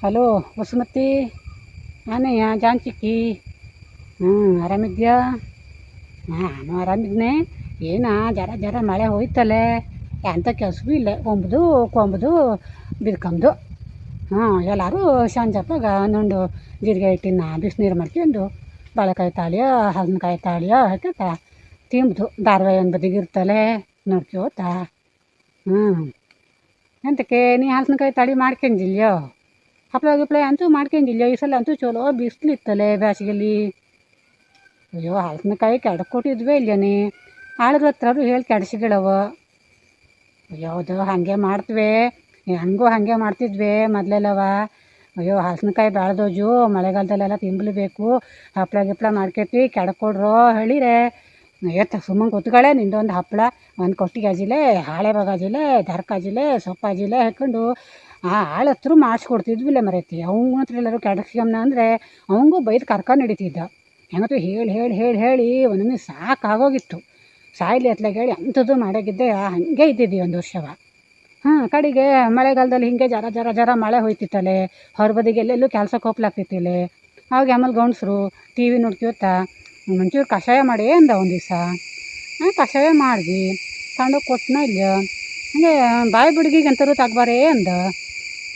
Hello Vasumathi, ನಾನಯ್ಯ ಜಾನ್ಚಿಕ್ಕಿ. ಆರಾಮಿದ್ಯಾ? ನಾನು ಆರಾಮಿದ್ನೆ. ಏನ ಜರ ಜರ ಮಳೆ ಹೋಯ್ತಲ್ಲೇ, ಎಂಥ ಕೆಲಸವೂ ಇಲ್ಲ, ಕೊಂಬುದು ಬಿದ್ಕೊಂಬುದು. ಎಲ್ಲರೂ ಸಂಜಪ್ಪಗ ಒಂದೊಂದು ಜೀರಿಗೆ ಹಿಟ್ಟಿನ ಬಿಸಿನೀರು ಮಾಡ್ಕೊಂಡು ಬಾಳೆಕಾಯಿ ತಾಳಿಯೋ ಹಲಸಿನಕಾಯಿ ತಾಳಿಯೋ ಹಾಕಕ್ಕ ತಿಂಬುದು. ಧಾರಾವಾಹಿ ಒಂದು ಬದಿಗಿರ್ತಲೆ ನೋಡ್ಕೋತ. ಎಂತಕ್ಕೆ ನೀ ಹಲಸಿನಕಾಯಿ ತಾಳಿ ಮಾಡ್ಕೊಂಡಿಲ್ಯೋ? ಹಪ್ಪಳ ಗಿಪ್ಪಳ ಅಂತೂ ಮಾಡ್ಕೊಂಡಿಲ್ಯೋ? ಈ ಸಲ ಅಂತೂ ಚಲೋ ಬಿಸಿಲಿತ್ತಲೆ ಬೇಸಿಗೆಲಿ. ಅಯ್ಯೋ, ಹಲಸಿನಕಾಯಿ ಕೆಡಕ್ಕೆ ಕೊಟ್ಟಿದ್ವೇ ಇಲ್ಲನೇ, ಆಳುಗಳ ಹತ್ರ ಹೇಳಿ ಕೆಡಿಸಿಗಳವ. ಯಾವುದು ಹಾಗೆ ಮಾಡ್ತೀವಿ, ಹೆಂಗೂ ಹಾಗೆ ಮಾಡ್ತಿದ್ವಿ ಮೊದಲೆಲ್ಲವ. ಅಯ್ಯೋ, ಹಲಸಿನಕಾಯಿ ಬೆಳೆದೋಜು ಮಳೆಗಾಲದಲ್ಲೆಲ್ಲ ತಿಂಬಲೇಬೇಕು, ಹಪ್ಪಳ ಗಿಪ್ಪಳ ಮಾಡ್ಕೊತೀವಿ, ಕೆಡಕ್ಕೆ ಕೊಡ್ರೋ ಹೇಳಿರೆ ಸುಮ್ಮನೆ ಕೂತ್ಗಳೇ. ನಿಂದೊಂದು ಹಪ್ಪಳ ಒಂದು ಕೊಟ್ಟಿಗೆ ಅಜಿಲೆ, ಹಾಳೆ ಬಗಾಜಿಲೆ, ದರ್ಕಾಜಿಲೆ, ಸೊಪ್ಪಾಜಿಲೆ ಹಾಕ್ಕೊಂಡು ಆಳ ಹತ್ರ ಮಾಡಿಸ್ಕೊಡ್ತಿದ್ವಿಲ್ಲ ಮರೈತಿ. ಅವನ ಹತ್ರ ಎಲ್ಲರೂ ಕೆಡಸ್ಕೊಂಬ ಅಂದರೆ ಅವಂಗೂ ಬೈದು ಕರ್ಕೊಂಡು ನಡೀತಿದ್ದ. ಹೆಂಗತ್ತು ಹೇಳಿ ಹೇಳಿ ಹೇಳಿ ಹೇಳಿ ಒಂದೊಮ್ಮೆ ಸಾಕಾಗೋಗಿತ್ತು. ಸಾಯ್ಲಿ ಅತ್ಲಾಗ ಹೇಳಿ ಅಂಥದ್ದು ಮಾಡೋಗಿದ್ದೆ. ಹಾಗೆ ಇದ್ದಿದ್ದಿ ಒಂದು ವರ್ಷವ. ಕಡೆಗೆ ಮಳೆಗಾಲದಲ್ಲಿ ಹಿಂಗೆ ಜರ ಜರ ಜರ ಮಳೆ ಹೋಯ್ತಿತ್ತಲೆ, ಹೊರಬದಿಗೆ ಎಲ್ಲೆಲ್ಲೂ ಕೆಲ್ಸಕ್ಕೆ ಹೋಗ್ಲಾಗ್ತಿತ್ತಿಲೆ. ಅವಾಗ ಆಮೇಲೆ ಗಂಡಸರು ಟಿ ವಿ ನೋಡ್ಕೋತ ಒಂಚೂರು ಕಷಾಯ ಮಾಡಿ ಅಂದ ಒಂದು ದಿವಸ. ಕಷಾಯ ಮಾಡಿದ್ವಿ, ತಗೊಂಡೋಗಿ ಕೊಟ್ಟನ ಇಲ್ಲ. ಹಾಗೆ ಬಾಯಿ ಬಿಡ್ಗಿಗೆ ಅಂತರೂ ತಗಬಾರೇ ಅಂದ.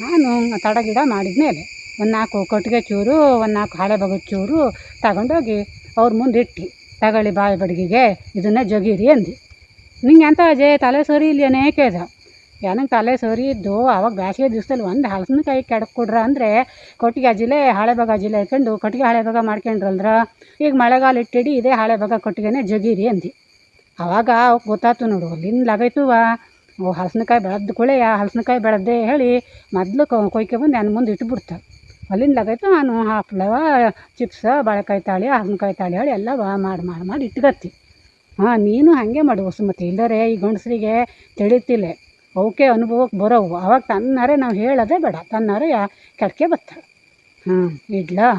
ನಾನು ತಡ ಗಿಡ ಮಾಡಿದ್ಮೇಲೆ ಒಂದು 4 ಕೊಟ್ಟಿಗೆ ಚೂರು, ಒಂದು 4 ಹಾಳೆ ಬಗದ ಚೂರು ತಗೊಂಡೋಗಿ ಅವ್ರ ಮುಂದೆ ಇಟ್ಟು, ತಗೊಳ್ಳಿ ಬಾಯಿ ಬಡ್ಗಿಗೆ ಇದನ್ನೇ ಜಗೀರಿ ಅಂದು. ನಿಂಗೆ ಎಂಥ ಅಜೆ ತಲೆ ಸರಿ ಇಲ್ಲೇನೇ ಕೇಳ್ದ. ನನಗೆ ತಲೆ ಸರಿ ಇದ್ದು ಆವಾಗ ಬೇಸಿಗೆ ದಿವಸದಲ್ಲಿ ಒಂದು ಹಲಸಿನಕಾಯಿ ಕೆಡಕ್ಕೆ ಕೊಡ್ರ ಅಂದರೆ ಕೊಟ್ಟಿಗೆ ಅಜಿಲೆ ಹಾಳೆ ಬಗ ಅಜಿಲೆ ಹಾಕೊಂಡು ಕೊಟ್ಟಿಗೆ ಹಾಳೆ ಬಗ ಮಾಡ್ಕೊಂಡ್ರಲ್ರ. ಈಗ ಮಳೆಗಾಲ ಇಟ್ಟಿಡಿ ಇದೇ ಹಾಳೆ ಬಗ ಕೊಟ್ಟಿಗೆನೇ ಜಗೀರಿ ಅಂದು. ಆವಾಗ ಗೊತ್ತಾಯ್ತು ನೋಡು, ಅಲ್ಲಿಂದ ಲಗೈತುವ ಹಲಸಿನಕಾಯಿ ಬೆಳೆದ ಕೂಳೆಯ ಹಲಸಿನಕಾಯಿ ಬೆಳೆದೇ ಹೇಳಿ ಮೊದಲು ಕೊಯ್ಕೆ ನನ್ನ ಮುಂದೆ ಇಟ್ಬಿಡ್ತಾರೆ. ಅಲ್ಲಿಂದ ಲಗೈತು ನಾನು ಹಪ್ಪಳವ, ಚಿಪ್ಸ, ಬಾಳೆಕಾಯಿ ತಾಳಿ, ಹಲಸಿನಕಾಯಿ ತಾಳಿ ಹೇಳಿ ಎಲ್ಲ ಮಾಡಿ ಇಟ್ಕತ್ತಿ. ನೀನು ಹಾಗೆ ಮಾಡು ವಸುಮತಿ, ಇಲ್ಲರೆ ಈ ಗಂಡಸರಿಗೆ ತಿಳಿತಿಲ್ಲ, ಅವಕ್ಕೆ ಅನುಭವಕ್ಕೆ ಬರೋವು. ಅವಾಗ ತನ್ನಾರೆ ನಾವು ಹೇಳೋದೇ ಬೇಡ, ತನ್ನಾರೆ ಕೆಳಕ್ಕೆ ಬರ್ತಾಳೆ. ಇಡ್ಲಾ?